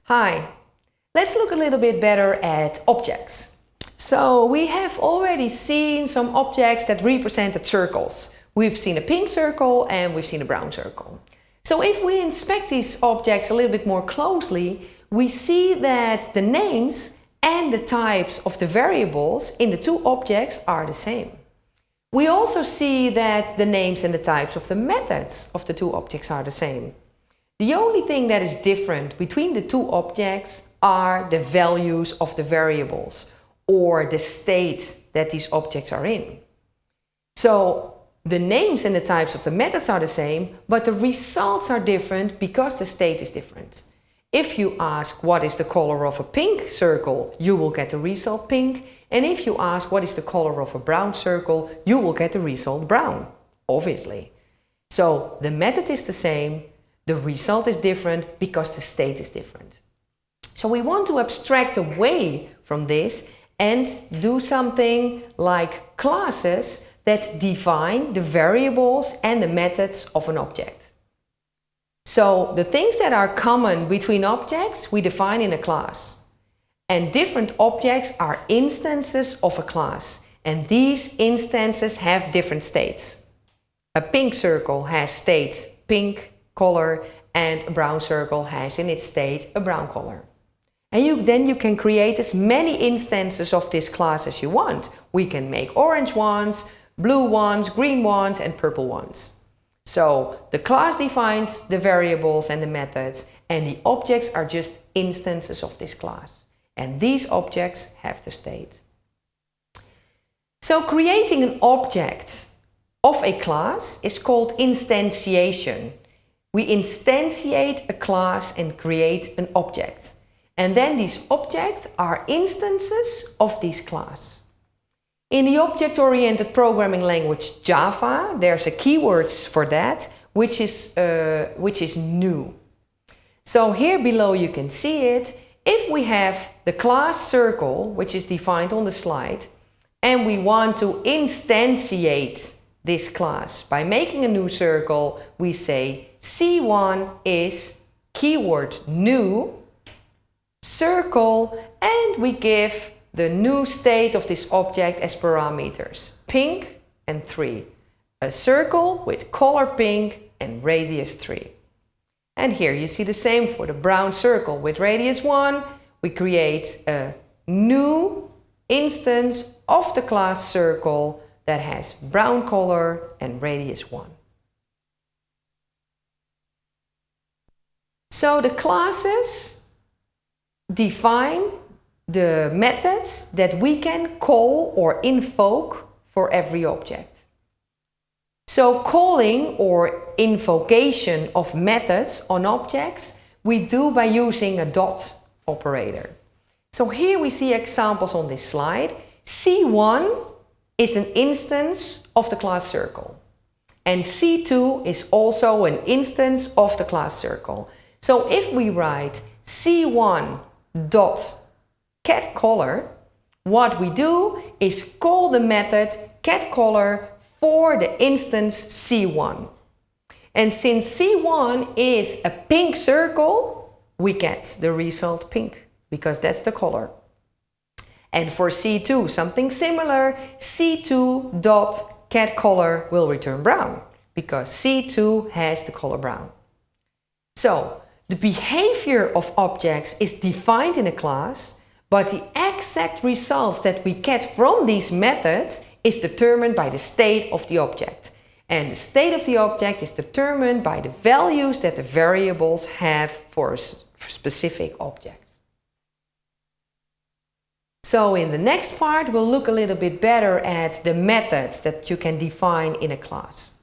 Hi, let's look a little bit better at objects. So we have already seen some objects that represented circles. We've seen a pink circle and we've seen a brown circle. So if we inspect these objects a little bit more closely, we see that the names and the types of the variables in the two objects are the same. We also see that the names and the types of the methods of the two objects are the same. The only thing that is different between the two objects are the values of the variables or the state that these objects are in. So the names and the types of the methods are the same, but the results are different because the state is different. If you ask what is the color of a pink circle, you will get the result pink. And if you ask what is the color of a brown circle, you will get the result brown, obviously. So the method is the same. The result is different because the state is different. So we want to abstract away from this and do something like classes that define the variables and the methods of an object. So the things that are common between objects we define in a class. And different objects are instances of a class. And these instances have different states. A pink circle has state pink color and a brown circle has in its state a brown color. And then you can create as many instances of this class as you want. We can make orange ones, blue ones, green ones and purple ones. So the class defines the variables and the methods and the objects are just instances of this class. And these objects have the state. So creating an object of a class is called instantiation. We instantiate a class and create an object. And then these objects are instances of this class. In the object-oriented programming language Java, there's a keyword for that, which is new. So here below you can see it. If we have the class circle, which is defined on the slide, and we want to instantiate this class by making a new circle, we say C1 is keyword new circle, and we give the new state of this object as parameters, pink and 3. A circle with color pink and radius 3. And here you see the same for the brown circle with radius 1. We create a new instance of the class circle that has brown color and radius 1. So the classes define the methods that we can call or invoke for every object. So calling or invocation of methods on objects we do by using a dot operator. So here we see examples on this slide. C1 is an instance of the class circle. And C2 is also an instance of the class circle. So if we write C1 dot getColor, what we do is call the method getColor for the instance C1. And since C1 is a pink circle, we get the result pink because that's the color. And for C2, something similar, C2 dot getColor will return brown because C2 has the color brown. So the behavior of objects is defined in a class, but the exact results that we get from these methods is determined by the state of the object. And the state of the object is determined by the values that the variables have for specific objects. So in the next part, we'll look a little bit better at the methods that you can define in a class.